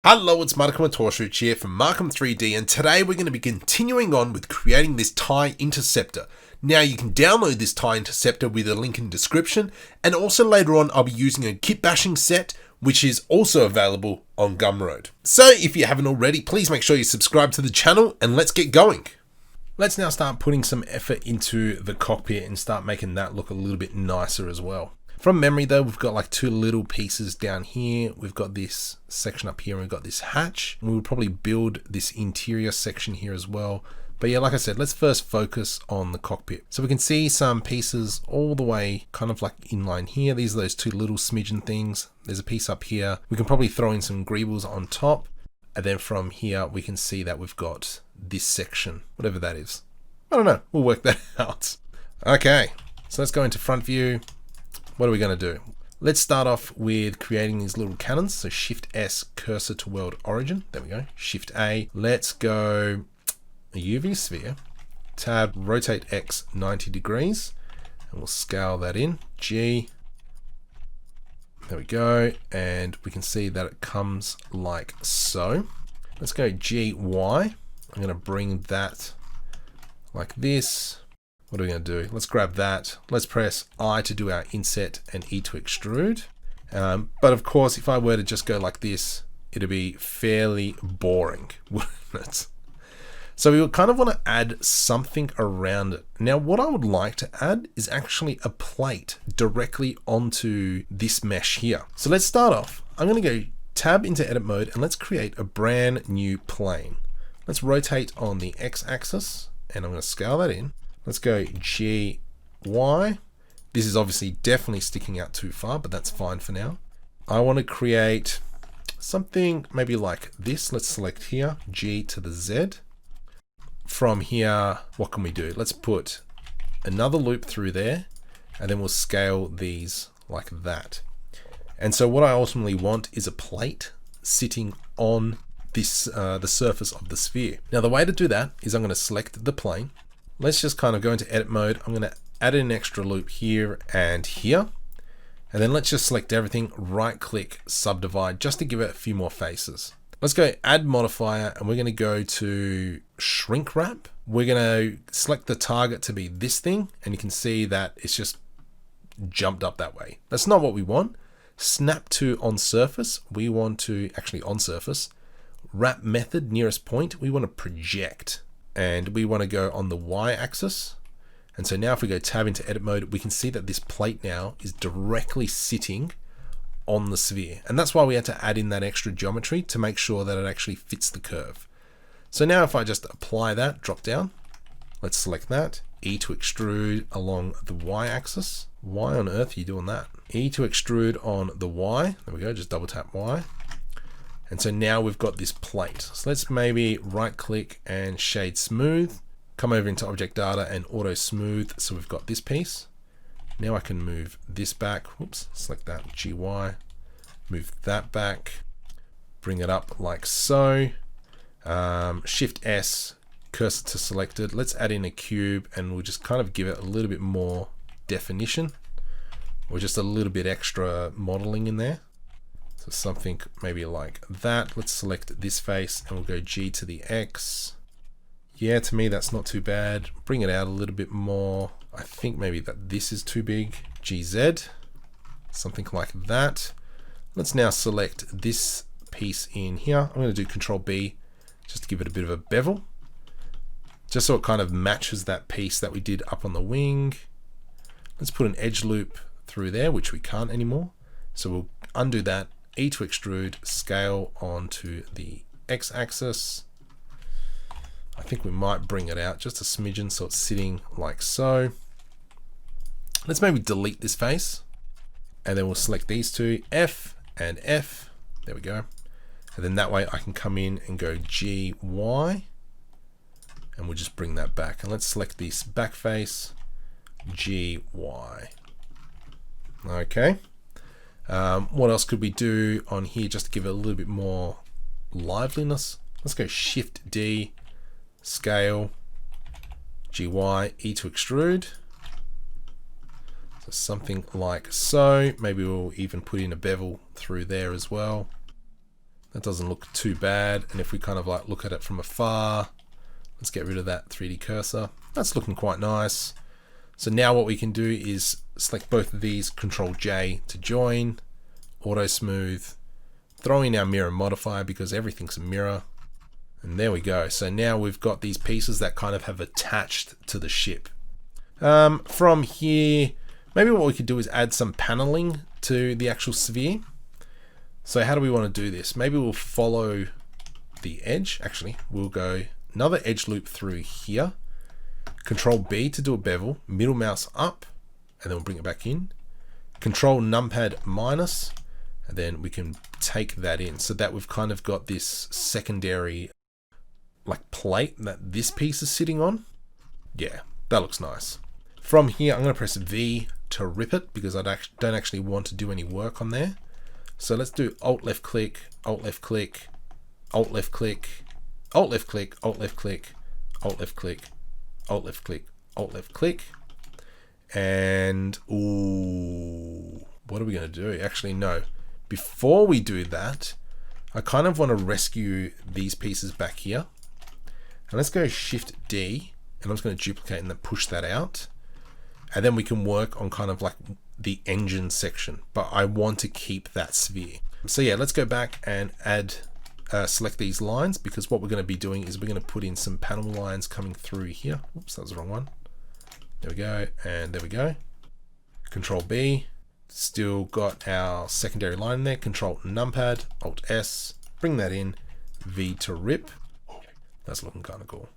Hello, it's Markham Torshooch here from Markham 3D, and today we're going to be continuing on with creating this Tie Interceptor. Now you can download this Tie Interceptor with a link in description, and also later on I'll be using a kit bashing set which is also available on Gumroad. So if you haven't already, please make sure you subscribe to the channel and let's get going. Let's now start putting some effort into the cockpit and start making that look a little bit nicer as well. From memory though, we've got like two little pieces down here. We've got this section up here and we've got this hatch. We would probably build this interior section here as well. But yeah, like I said, let's first focus on the cockpit. So we can see some pieces all the way kind of like in line here. These are those two little smidgen things. There's a piece up here. We can probably throw in some greebles on top. And then from here, we can see that we've got this section, whatever that is. I don't know, we'll work that out. Okay, so let's go into front view. What are we going to do? Let's start off with creating these little cannons. So Shift S, cursor to world origin. There we go. Shift A. Let's go a UV sphere. Tab, rotate X 90 degrees. And we'll scale that in. G. There we go. And we can see that it comes like so. Let's go G, Y. I'm going to bring that like this. What are we going to do? Let's grab that. Let's press I to do our inset and E to extrude. But of course, if I were to just go like this, it'd be fairly boring, wouldn't it? So we would kind of want to add something around it. Now, what I would like to add is actually a plate directly onto this mesh here. So let's start off. I'm going to go tab into edit mode and let's create a brand new plane. Let's rotate on the X axis and I'm going to scale that in. Let's go G, Y. This is obviously definitely sticking out too far, but that's fine for now. I want to create something maybe like this. Let's select here, G to the Z. From here, what can we do? Let's put another loop through there, and then we'll scale these like that. And so what I ultimately want is a plate sitting on this the surface of the sphere. Now the way to do that is I'm going to select the plane. Let's just kind of go into edit mode. I'm going to add an extra loop here and here. And then let's just select everything, right click, subdivide, just to give it a few more faces. Let's go add modifier and we're going to go to shrink wrap. We're going to select the target to be this thing. And you can see that it's just jumped up that way. That's not what we want. Snap to on surface. We want to actually on surface. Wrap method nearest point. We want to project. And we want to go on the Y axis. And so now if we go tab into edit mode, we can see that this plate now is directly sitting on the sphere. And that's why we had to add in that extra geometry to make sure that it actually fits the curve. So now if I just apply that, drop down, let's select that, E to extrude along the Y axis. Why on earth are you doing that? E to extrude on the Y. There we go, just double tap Y. And so now we've got this plate. So let's maybe right click and shade smooth, come over into object data and auto smooth. So we've got this piece. Now I can move this back. Whoops, select that GY, move that back, bring it up like so. Shift S, cursor to selected. Let's add in a cube and we'll just kind of give it a little bit more definition or just a little bit extra modeling in there. So something maybe like that. Let's select this face and we'll go G to the X. Yeah, to me that's not too bad. Bring it out a little bit more. I think maybe that this is too big. GZ, something like that. Let's now select this piece in here. I'm going to do Control B just to give it a bit of a bevel. Just so it kind of matches that piece that we did up on the wing. Let's put an edge loop through there, which we can't anymore. So we'll undo that. E to extrude, scale onto the X axis. I think we might bring it out just a smidgen so it's sitting like so. Let's maybe delete this face and then we'll select these two, F and F. There we go. And then that way I can come in and go G, Y and we'll just bring that back. And let's select this back face, G, Y. Okay. What else could we do on here just to give it a little bit more liveliness? Let's go Shift D, scale, GY, E to extrude. So something like so. Maybe we'll even put in a bevel through there as well. That doesn't look too bad. And if we kind of like look at it from afar, let's get rid of that 3D cursor. That's looking quite nice. So now what we can do is select both of these, Control J to join, auto smooth, throw in our mirror modifier because everything's a mirror. And there we go. So now we've got these pieces that kind of have attached to the ship. From here, maybe what we could do is add some paneling to the actual sphere. So how do we want to do this? Maybe we'll follow the edge. Actually, we'll go another edge loop through here. Control B to do a bevel, middle mouse up, and then we'll bring it back in. Control numpad minus, and then we can take that in so that we've kind of got this secondary like plate that this piece is sitting on. Yeah, that looks nice. From here, I'm going to press V to rip it because I don't actually want to do any work on there. So let's do Alt left click, Alt left click, Alt left click, Alt left click, Alt left click, Alt left click, Alt left click, Alt left click. And ooh, what are we going to do? Actually, no. Before we do that, I kind of want to rescue these pieces back here. And let's go Shift D, and I'm just going to duplicate and then push that out. And then we can work on kind of like the engine section, but I want to keep that sphere. So yeah, let's go back and select these lines, because what we're going to be doing is we're going to put in some panel lines coming through here. Oops, that was the wrong one. There we go, and there we go. Control B, still got our secondary line in there. Control numpad, Alt S, bring that in, V to rip. That's looking kind of cool.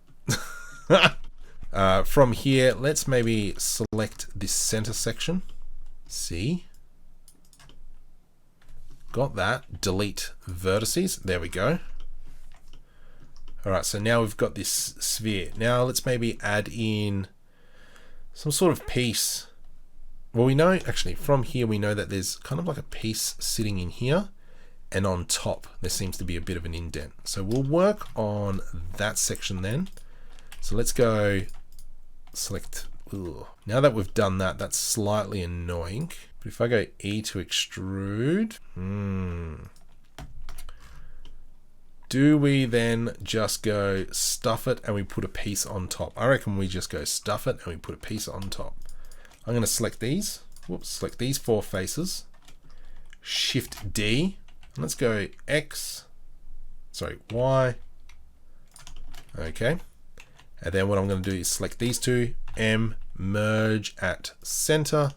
From here, let's maybe select this center section. C. Got that. Delete vertices. There we go. All right, so now we've got this sphere. Now let's maybe add in some sort of piece. Well, we know, actually, from here, we know that there's kind of like a piece sitting in here. And on top, there seems to be a bit of an indent. So we'll work on that section then. So let's go select. Ugh. Now that we've done that, that's slightly annoying. But if I go E to extrude, do we then just go stuff it and we put a piece on top? I reckon we just go stuff it and we put a piece on top. I'm going to select these. Whoops, select these four faces. Shift D. Let's go Y. Okay. And then what I'm going to do is select these two, M, merge at center,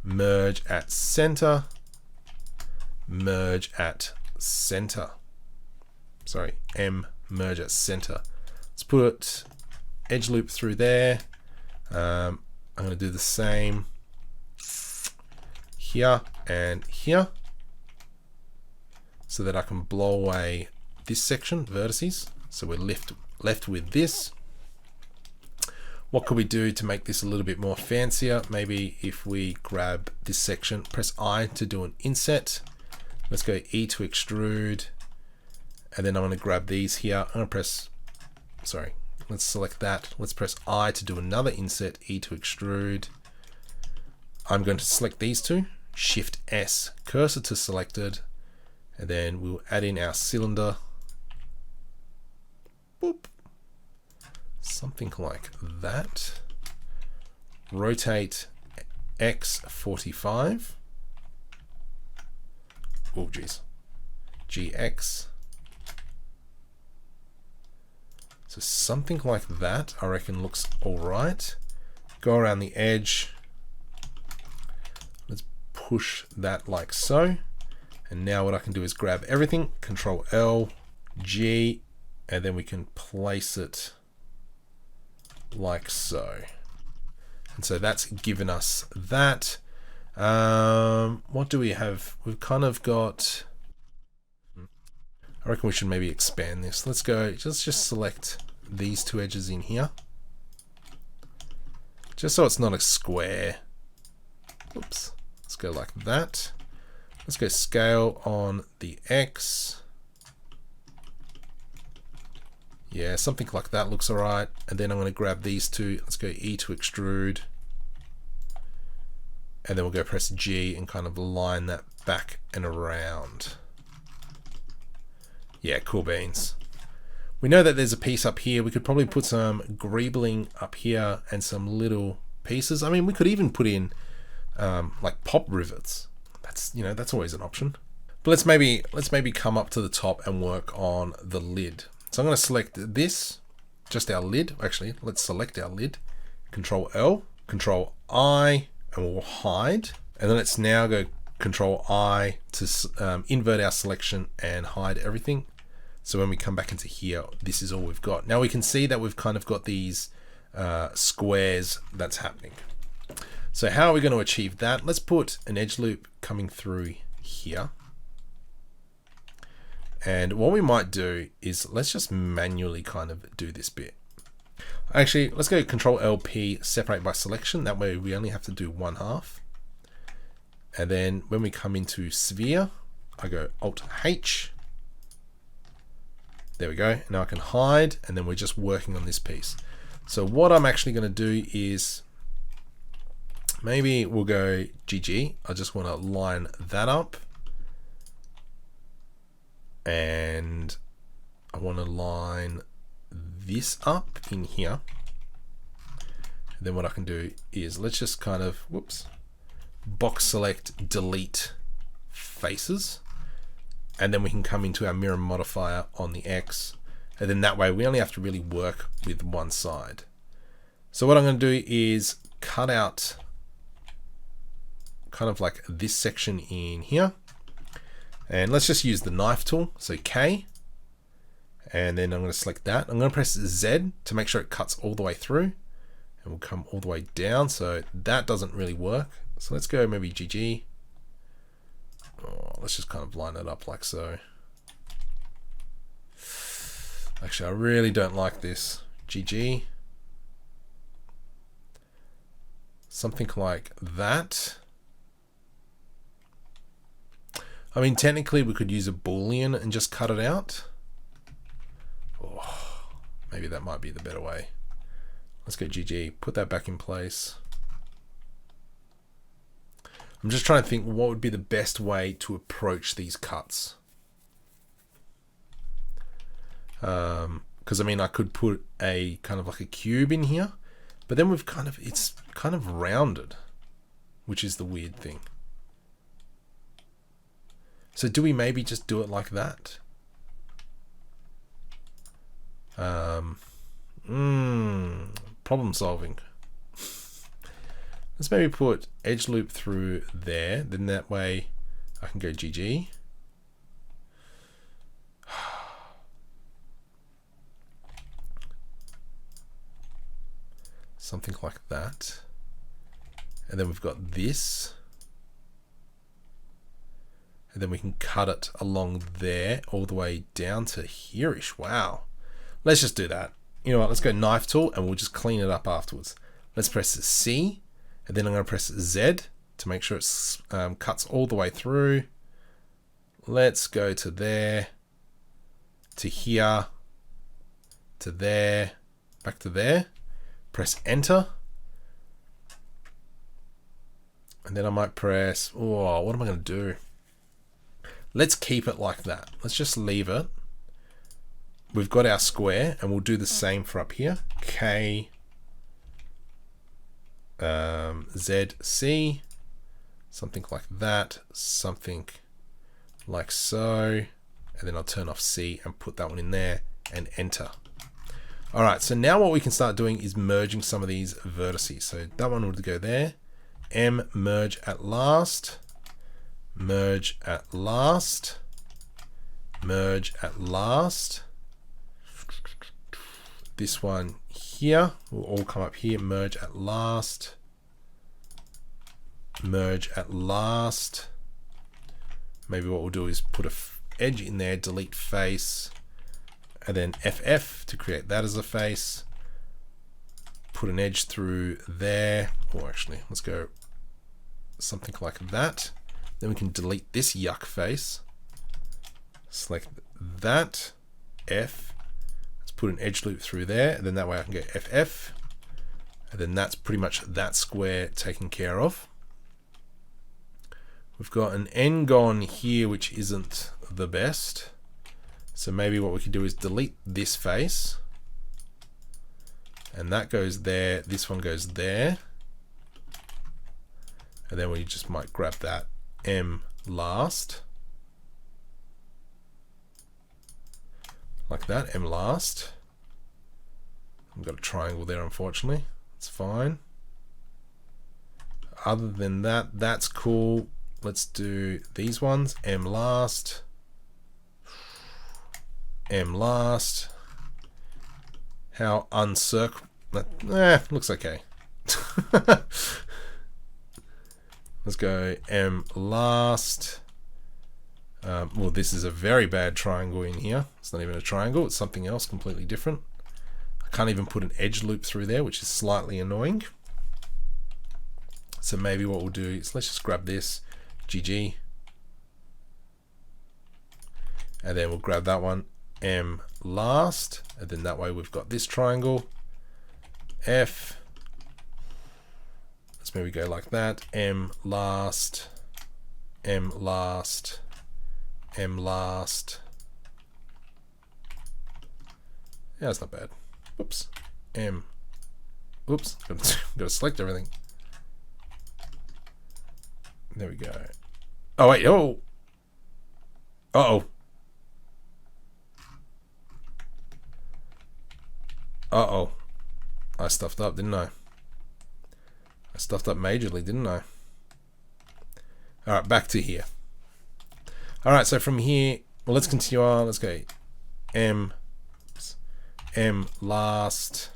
merge at center, merge at center. Sorry, M, merge at center. Let's put edge loop through there. I'm going to do the same here and here, so that I can blow away this section, vertices. So we're left with this. What could we do to make this a little bit more fancier? Maybe if we grab this section, press I to do an inset. Let's go E to extrude. And then I'm going to grab these here. I'm going to press, sorry, let's select that. Let's press I to do another inset, E to extrude. I'm going to select these two, Shift S, cursor to selected. And then we'll add in our cylinder. Boop. Something like that. Rotate X45. Oh, geez. GX. So something like that, I reckon, looks all right. Go around the edge. Let's push that like so. And now what I can do is grab everything, Control L, G, and then we can place it like so. And so that's given us that. What do we have? We've kind of got, I reckon we should maybe expand this. Let's go, just select these two edges in here. Just so it's not a square. Oops, let's go like that. Let's go scale on the X. Yeah, something like that looks all right. And then I'm going to grab these two. Let's go E to extrude. And then we'll go press G and kind of line that back and around. Yeah, cool beans. We know that there's a piece up here. We could probably put some greebling up here and some little pieces. I mean, we could even put in like pop rivets. That's, you know, that's always an option. But let's maybe come up to the top and work on the lid. So I'm going to select this, just our lid. Actually, let's select our lid. Control L, Control I, and we'll hide. And then let's now go Control I to invert our selection and hide everything. So when we come back into here, this is all we've got. Now we can see that we've kind of got these squares that's happening. So how are we going to achieve that? Let's put an edge loop coming through here. And what we might do is let's just manually kind of do this bit. Actually, let's go Control LP, separate by selection. That way we only have to do 1/2. And then when we come into sphere, I go Alt H. There we go. Now I can hide, and then we're just working on this piece. So what I'm actually going to do is maybe we'll go GG. I just want to line that up. And I want to line this up in here. And then what I can do is let's just kind of, whoops, box select, delete faces. And then we can come into our mirror modifier on the X. And then that way we only have to really work with one side. So what I'm going to do is cut out kind of like this section in here. And let's just use the knife tool. So K. And then I'm going to select that. I'm going to press Z to make sure it cuts all the way through. And we'll come all the way down. So that doesn't really work. So let's go maybe GG. Oh, let's just kind of line it up like so. Actually, I really don't like this. GG. Something like that. I mean, technically we could use a Boolean and just cut it out. Oh, maybe that might be the better way. Let's go GG, put that back in place. I'm just trying to think what would be the best way to approach these cuts. Because I mean, I could put a kind of like a cube in here, but then we've kind of, it's kind of rounded, which is the weird thing. So do we maybe just do it like that? Problem solving. Let's maybe put edge loop through there. Then that way I can go GG. Something like that. And then we've got this. And then we can cut it along there all the way down to here-ish. Wow. Let's just do that. You know what? Let's go knife tool and we'll just clean it up afterwards. Let's press C. And then I'm going to press Z to make sure it cuts all the way through. Let's go to there, to here, to there, back to there. Press Enter. And then I might press, oh, what am I going to do? Let's keep it like that. Let's just leave it. We've got our square and we'll do the same for up here. K. ZC, something like that, something like so, and then I'll turn off C and put that one in there and enter. All right, so now what we can start doing is merging some of these vertices. So that one would go there, M, merge at last, merge at last, merge at last. This one here will all come up here, merge at last, merge at last. Maybe what we'll do is put a edge in there, delete face, and then FF to create that as a face. Put an edge through there, or actually, let's go something like that. Then we can delete this yuck face. Select that, F. Put an edge loop through there, and then that way I can go FF, and then that's pretty much that square taken care of. We've got an N-gon here which isn't the best, So maybe what we could do is delete this face. And that goes there. This one goes there. And then we just might grab that M last. Like that, M last. I've got a triangle there, unfortunately. It's fine. Other than that, that's cool. Let's do these ones. M last. M last. How uncircle? Looks okay. Let's go M last. Well, this is a very bad triangle in here. It's not even a triangle. It's something else completely different. I can't even put an edge loop through there, which is slightly annoying. So maybe what we'll do is let's just grab this. GG. And then we'll grab that one. M last. And then that way we've got this triangle. F. Let's maybe go like that. M last. M last. M last. Yeah, that's not bad. Oops. M. Oops. Gotta select everything. There we go. Oh wait. Oh. Uh-oh. Uh-oh. I stuffed up, didn't I? I stuffed up majorly, didn't I? Alright, back to here. Alright, so from here, well, let's continue on. Let's go M last.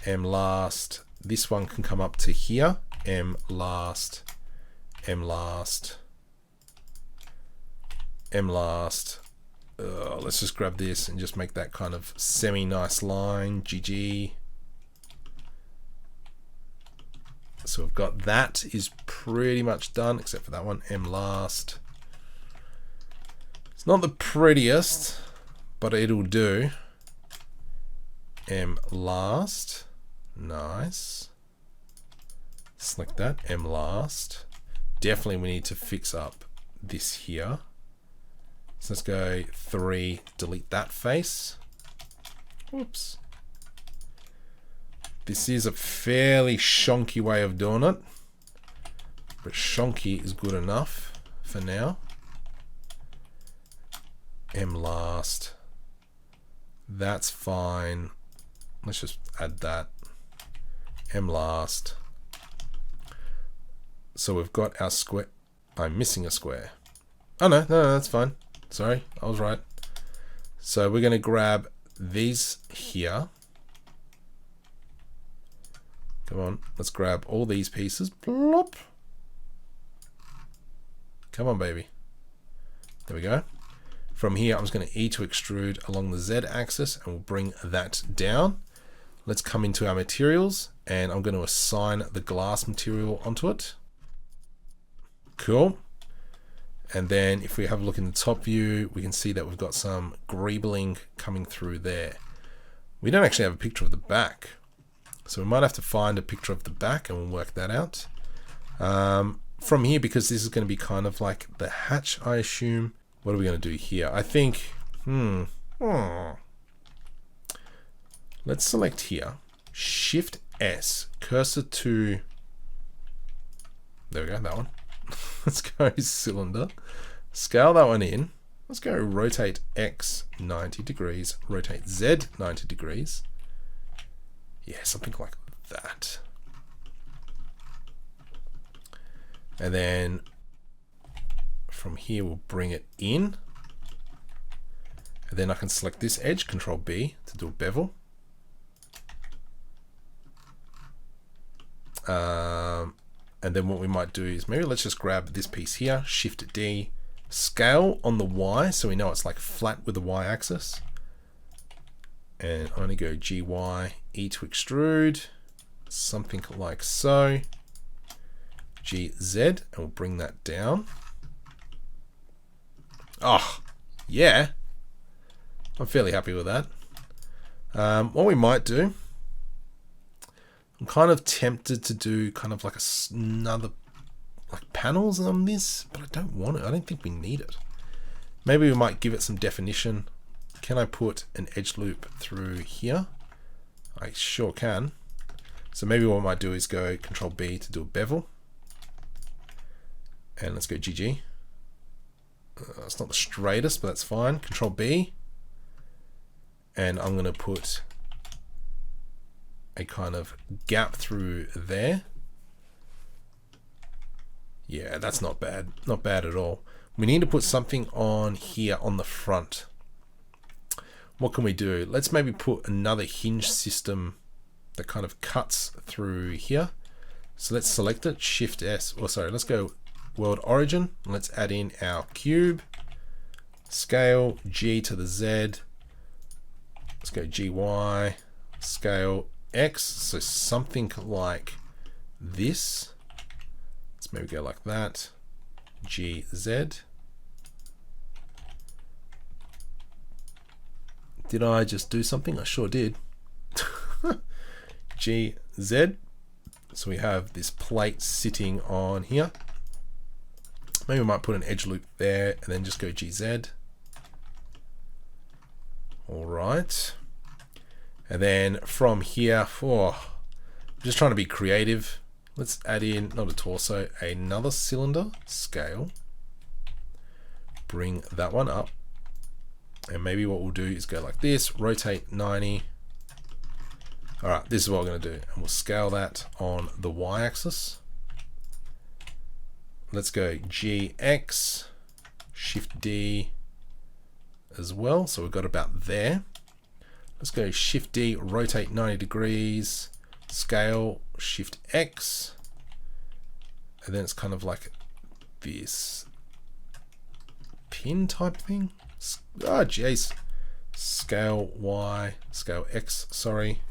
M last. This one can come up to here. M last. M last. M last. Let's just grab this and just make that kind of semi-nice line. GG. So we've got that is pretty much done, except for that one. M last. It's not the prettiest, but it'll do. M last. Nice. Select that. M last. Definitely we need to fix up this here. So let's go 3, delete that face. Whoops. This is a fairly shonky way of doing it, but shonky is good enough for now. M last. That's fine. Let's just add that. M last. So we've got our square. I'm missing a square. Oh no, that's fine. Sorry, I was right. So we're going to grab these here. Come on, let's grab all these pieces. Plop. Come on, baby. There we go. From here, I'm just going to E to extrude along the Z axis, and we'll bring that down. Let's come into our materials, and I'm going to assign the glass material onto it. Cool. And then if we have a look in the top view, we can see that we've got some greebling coming through there. We don't actually have a picture of the back. So we might have to find a picture of the back and we'll work that out. From here, because this is going to be kind of like the hatch, I assume. What are we going to do here? I think, let's select here. Shift S, cursor to, there we go, that one. Let's go cylinder, scale that one in. Let's go rotate X 90 degrees, rotate Z 90 degrees. Yeah, something like that. And then from here, we'll bring it in. And then I can select this edge, Control B to do a bevel. And then what we might do is maybe let's just grab this piece here, Shift D, scale on the Y, so we know it's like flat with the Y axis. And I'm going to go GY, E to extrude, something like so. GZ, and we'll bring that down. Oh, yeah. I'm fairly happy with that. What we might do, I'm kind of tempted to do kind of like another like panels on this, but I don't want it. I don't think we need it. Maybe we might give it some definition. Can I put an edge loop through here? I sure can. So maybe what I might do is go Control B to do a bevel. And let's go GG. It's not the straightest, but that's fine. Control B. And I'm going to put a kind of gap through there. Yeah, that's not bad. Not bad at all. We need to put something on here on the front. What can we do? Let's maybe put another hinge system that kind of cuts through here. So let's select it, Shift S, or sorry, let's go World Origin. Let's add in our cube, scale, G to the Z. Let's go GY, scale X. So something like this. Let's maybe go like that, GZ. Did I just do something? I sure did. GZ. So we have this plate sitting on here. Maybe we might put an edge loop there and then just go GZ. All right. And then from here, I'm just trying to be creative. Let's add in, not a torso, another cylinder, scale. Bring that one up. And maybe what we'll do is go like this, rotate 90. All right, this is what we're going to do. And we'll scale that on the y-axis. Let's go GX, Shift D as well. So we've got about there. Let's go Shift D, rotate 90 degrees, scale, Shift X. And then it's kind of like this pin type thing. Oh, jeez. Scale Y, scale X, sorry.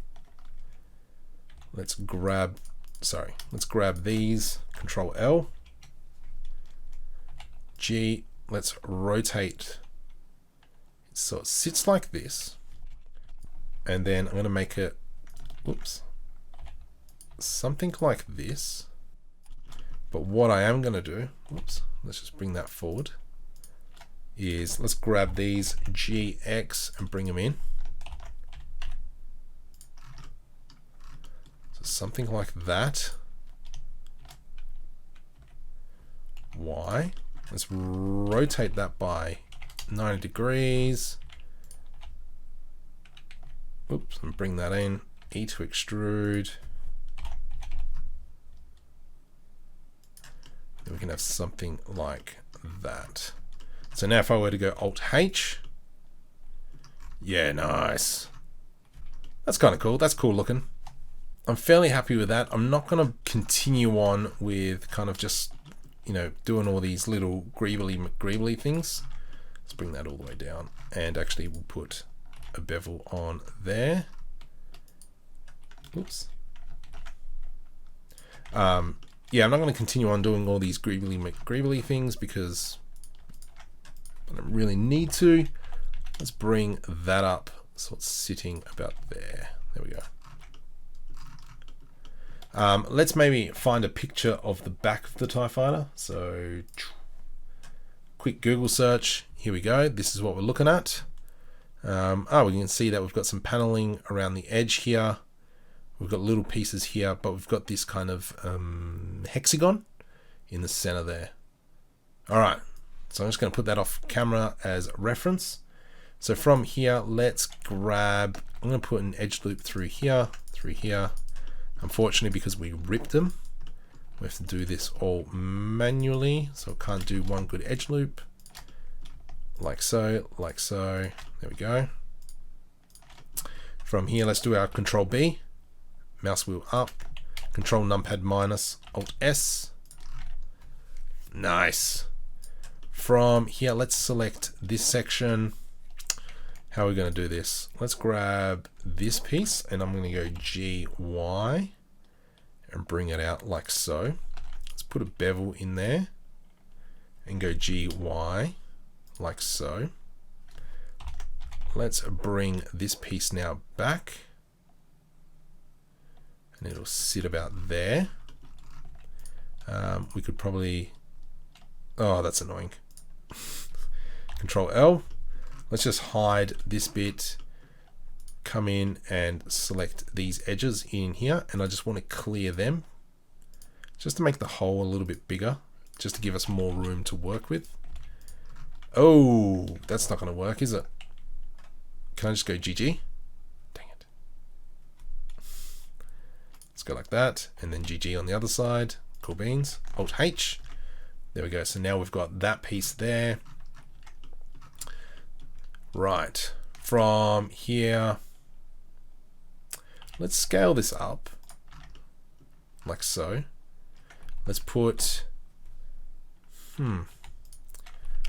Let's grab these, Control L. G, let's rotate so it sits like this. And then I'm going to make it, something like this. But what I am going to do, let's just bring that forward, is let's grab these GX and bring them in. So something like that. Y. Let's rotate that by 90 degrees. And bring that in. E to extrude. Then we can have something like that. So now if I were to go Alt H, yeah, nice. That's kind of cool. That's cool looking. I'm fairly happy with that. I'm not going to continue on with kind of just, doing all these little greebly things. Let's bring that all the way down. And actually we'll put a bevel on there. Yeah, I'm not going to continue on doing all these greebly things because I don't really need to. Let's bring that up so it's sitting about there. There we go. Let's maybe find a picture of the back of the TIE Fighter. So quick Google search. Here we go. This is what we're looking at. We can see that we've got some paneling around the edge here. We've got little pieces here, but we've got this kind of hexagon in the center there. All right. So I'm just going to put that off camera as reference. So from here, let's grab, I'm going to put an edge loop through here. Unfortunately, because we ripped them, we have to do this all manually. So I can't do one good edge loop. Like so. There we go. From here, let's do our Control B. Mouse wheel up. Control numpad minus. Alt S. Nice. From here, let's select this section. How are we going to do this? Let's grab this piece and I'm going to go GY and bring it out like so. Let's put a bevel in there and go GY like so. Let's bring this piece now back and it'll sit about there. We could probably, oh, that's annoying. Control L. Let's just hide this bit. Come in and select these edges in here, and I just want to clear them just to make the hole a little bit bigger, just to give us more room to work with. Oh, that's not going to work, is it? Can I just go GG? Dang it. Let's go like that, and then GG on the other side. Cool beans. Alt H. There we go. So now we've got that piece there. Right. From here, let's scale this up like so. Let's put,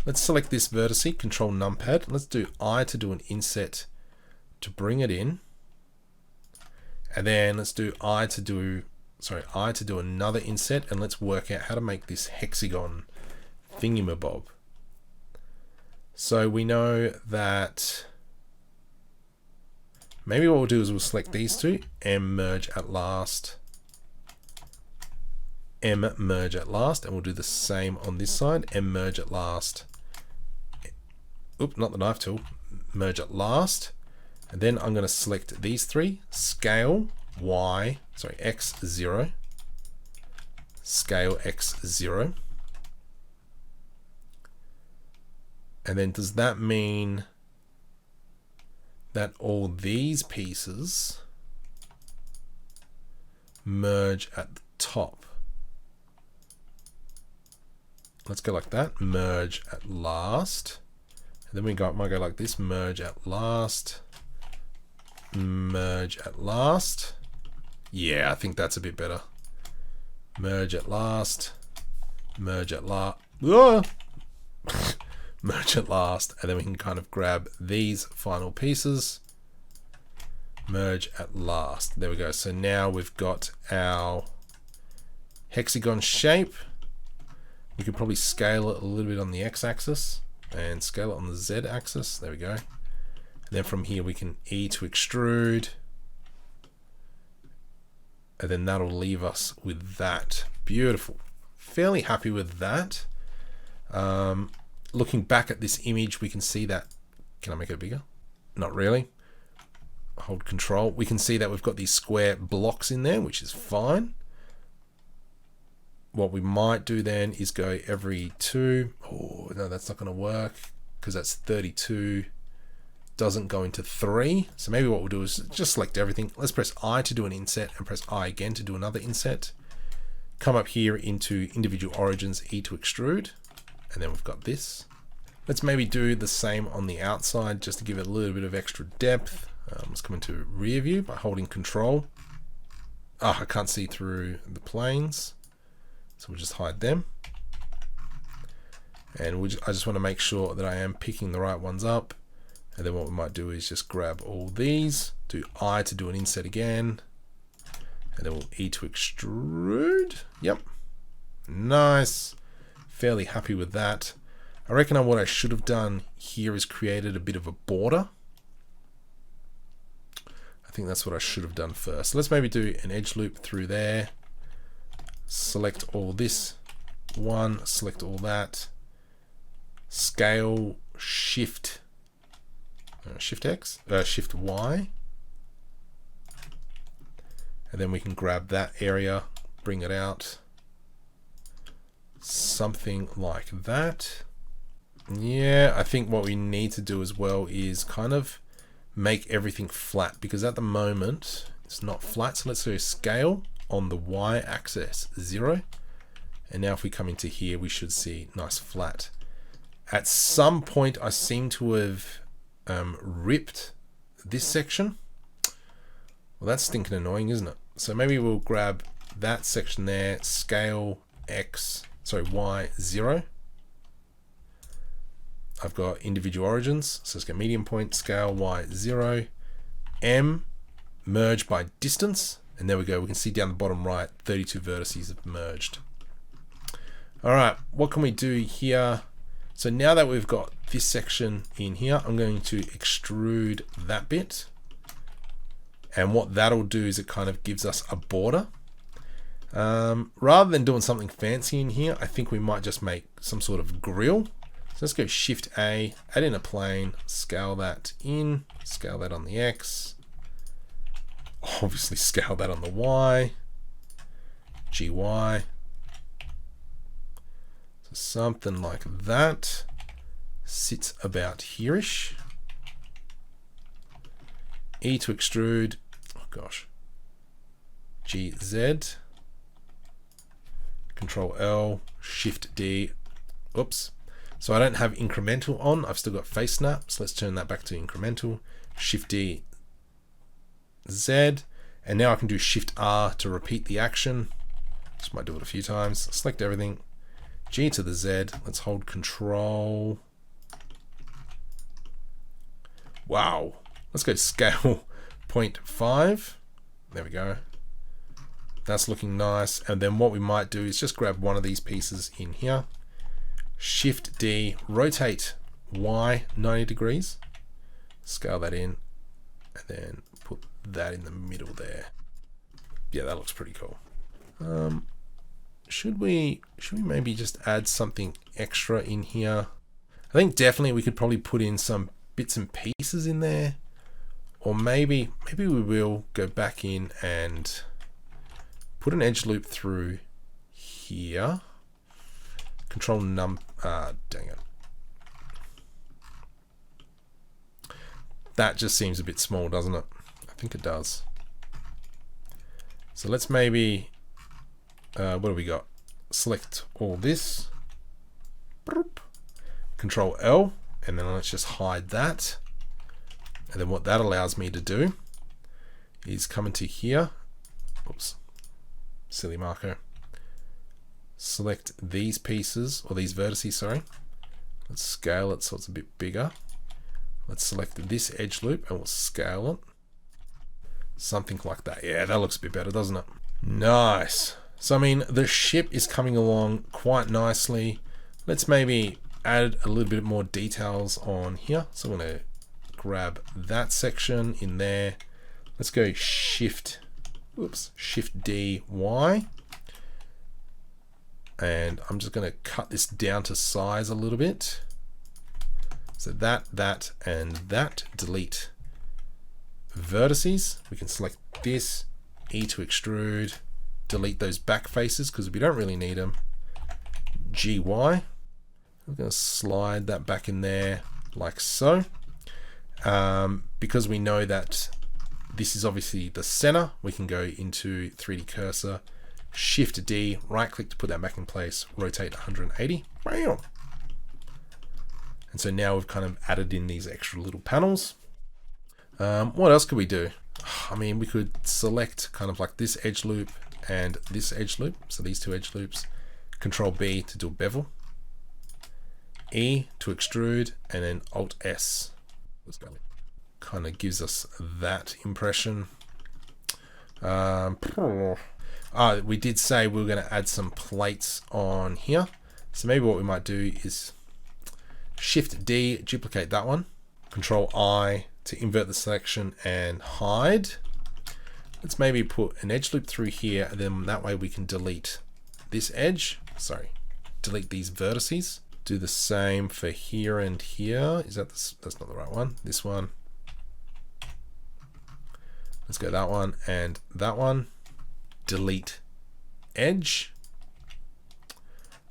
let's select this vertice, control numpad. Let's do I to do an inset to bring it in. And then let's do I to do another inset, and let's work out how to make this hexagon thingamabob. So we know that maybe what we'll do is we'll select these two, M merge at last, M merge at last, and we'll do the same on this side, M merge at last. Oop, not the knife tool, merge at last. And then I'm going to select these three, scale X0, scale X0. And then does that mean that all these pieces merge at the top? Let's go like that, merge at last. And then we might go like this, merge at last, merge at last. Yeah, I think that's a bit better. Merge at last, merge at last. Merge at last, and then we can kind of grab these final pieces, merge at last. There we go. So now we've got our hexagon shape. We could probably scale it a little bit on the x-axis and scale it on the z-axis. There we go. And then from here we can E to extrude, and then that'll leave us with that. Beautiful. Fairly happy with that. Looking back at this image, we can see that, can I make it bigger? Not really. Hold control. We can see that we've got these square blocks in there, which is fine. What we might do then is go every 2. Oh, no, that's not going to work because that's 32. Doesn't go into 3. So maybe what we'll do is just select everything. Let's press I to do an inset and press I again to do another inset. Come up here into individual origins, E to extrude. And then we've got this. Let's maybe do the same on the outside just to give it a little bit of extra depth. Let's come into rear view by holding control. I can't see through the planes, so we'll just hide them. And I just want to make sure that I am picking the right ones up. And then what we might do is just grab all these, do I to do an inset again, and then we'll E to extrude. Yep, nice. Fairly happy with that. I reckon what I should have done here is created a bit of a border. I think that's what I should have done first. So let's maybe do an edge loop through there. Select all this one, select all that. Scale Shift X, Shift Y. And then we can grab that area, bring it out. Something like that. Yeah, I think what we need to do as well is kind of make everything flat, because at the moment it's not flat. So let's do scale on the Y axis 0. And now if we come into here, we should see nice flat. At some point I seem to have ripped this section. Well, that's stinking annoying, isn't it? So maybe we'll grab that section there, scale Y 0. I've got individual origins, so let's get medium point, scale Y 0, M, merge by distance, and there we go. We can see down the bottom right, 32 vertices have merged. All right, what can we do here? So now that we've got this section in here, I'm going to extrude that bit. And what that'll do is it kind of gives us a border. Rather than doing something fancy in here, I think we might just make some sort of grill. So let's go Shift A, add in a plane, scale that in, scale that on the X, obviously scale that on the Y, GY. So something like that sits about here-ish. E to extrude, oh gosh, GZ, Control L, Shift D, oops. So I don't have incremental on, I've still got face snap, so let's turn that back to incremental, Shift D, Z, and now I can do Shift R to repeat the action. Just might do it a few times. Select everything, G to the Z, let's hold Control. Wow, let's go scale 0.5, there we go. That's looking nice, and then what we might do is just grab one of these pieces in here, Shift D, rotate Y 90 degrees, scale that in, and then put that in the middle there. Yeah, that looks pretty cool. Should we maybe just add something extra in here? I think definitely we could probably put in some bits and pieces in there, or maybe we will go back in and put an edge loop through here. Control dang it. That just seems a bit small, doesn't it? I think it does. So let's maybe, what do we got? Select all this. Control L, and then let's just hide that. And then what that allows me to do is come into here. Oops, silly marker. Select these pieces, or these vertices, sorry. Let's scale it so it's a bit bigger. Let's select this edge loop and we'll scale it. Something like that. Yeah, that looks a bit better, doesn't it? Nice. So, I mean, the ship is coming along quite nicely. Let's maybe add a little bit more details on here. So I'm going to grab that section in there. Let's go Shift D, Y. And I'm just going to cut this down to size a little bit. So that, and that, delete vertices. We can select this, E to extrude, delete those back faces because we don't really need them. GY, I'm going to slide that back in there like so. Because we know that this is obviously the center, we can go into 3D cursor, Shift D, right click to put that back in place, rotate 180. Bam. And so now we've kind of added in these extra little panels. What else could we do? I mean, we could select kind of like this edge loop and this edge loop. So these two edge loops, Control B to do a bevel, E to extrude, and then Alt S. Kind of gives us that impression. We did say we were going to add some plates on here. So maybe what we might do is Shift D, duplicate that one. Control I to invert the selection and hide. Let's maybe put an edge loop through here, and then that way we can delete this edge. Sorry, delete these vertices. Do the same for here and here. Is that this? That's not the right one. This one. Let's go that one and that one. Delete edge.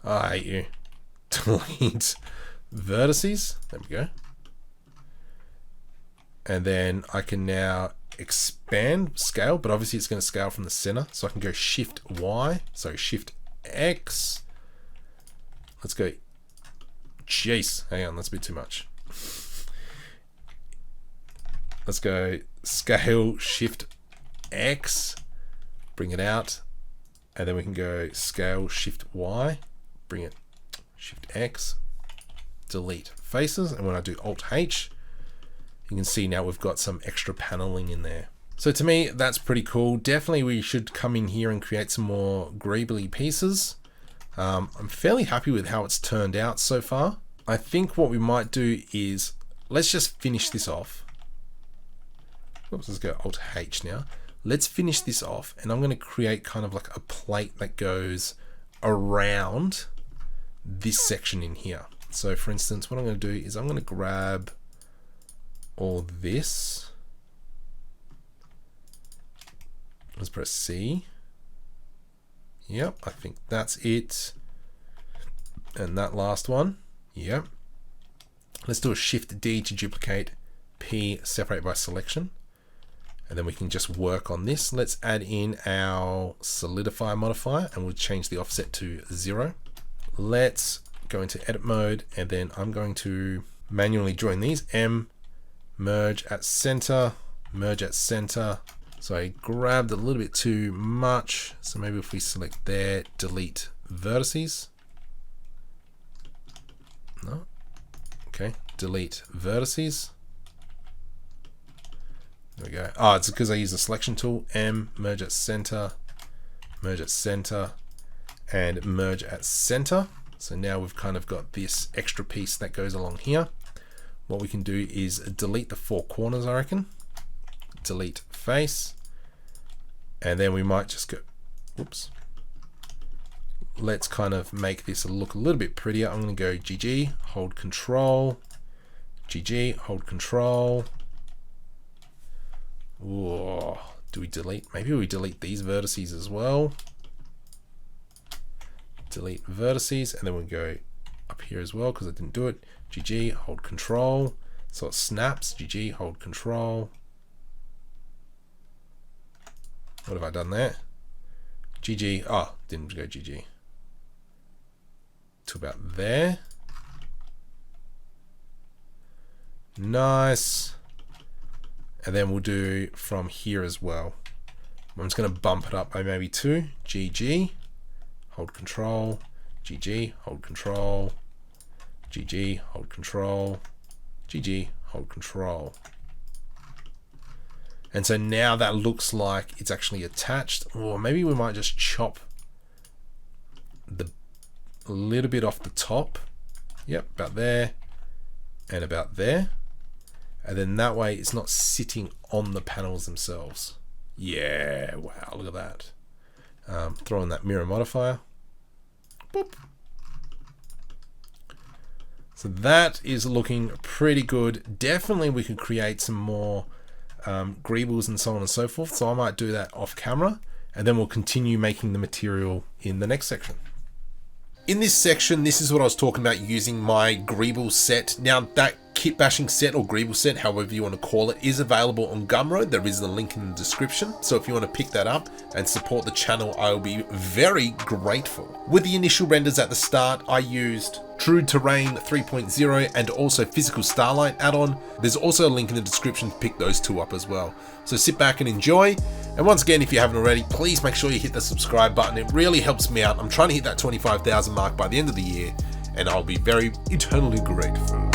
I hate you. Delete vertices. There we go. And then I can now expand scale, but obviously it's going to scale from the center. So I can go Shift Y, sorry, Shift X. Let's go. Jeez, hang on, that's a bit too much. Let's go scale Shift X, bring it out, and then we can go scale Shift Y, bring it Shift X, delete faces, and when I do Alt H, you can see now we've got some extra paneling in there. So to me, that's pretty cool. Definitely we should come in here and create some more greebly pieces. I'm fairly happy with how it's turned out so far. I think what we might do is, let's just finish this off. Oops, let's go Alt H now. Let's finish this off, and I'm going to create kind of like a plate that goes around this section in here. So for instance, what I'm going to do is I'm going to grab all this. Let's press C. Yep, I think that's it. And that last one. Yep. Let's do a Shift D to duplicate, P separate by selection. And then we can just work on this. Let's add in our Solidify modifier and we'll change the offset to 0. Let's go into edit mode and then I'm going to manually join these. M, merge at center, merge at center. So I grabbed a little bit too much. So maybe if we select there, delete vertices. No. Okay, delete vertices. There we go. Oh, it's because I use the selection tool. M, merge at center, and merge at center. So now we've kind of got this extra piece that goes along here. What we can do is delete the 4 corners, I reckon. Delete face. And then we might just go, whoops. Let's kind of make this look a little bit prettier. I'm going to go GG, hold control, GG, hold control. Whoa, do we delete? Maybe we delete these vertices as well. Delete vertices, and then we'll go up here as well because I didn't do it. GG, hold control. So it snaps, GG, hold control. What have I done there? GG, oh, didn't go GG. To about there. Nice. And then we'll do from here as well. I'm just going to bump it up by maybe 2. GG, hold control, GG, hold control, GG, hold control, GG, hold control. And so now that looks like it's actually attached. Or maybe we might just chop the little bit off the top. Yep, about there and about there. And then that way it's not sitting on the panels themselves. Yeah, wow, look at that. Throw in that mirror modifier. Boop. So that is looking pretty good. Definitely we could create some more greebles and so on and so forth. So I might do that off camera and then we'll continue making the material in the next section. In this section, this is what I was talking about using my Greeble set. Now that kit bashing set or Greeble set, however you want to call it, is available on Gambrell. There is the link in the description. So if you want to pick that up and support the channel, I'll be very grateful. With the initial renders at the start, I used True Terrain 3.0 and also Physical Starlight add-on. There's also a link in the description to pick those 2 up as well. So sit back and enjoy. And once again, if you haven't already, please make sure you hit the subscribe button. It really helps me out. I'm trying to hit that 25,000 mark by the end of the year, and I'll be very eternally grateful.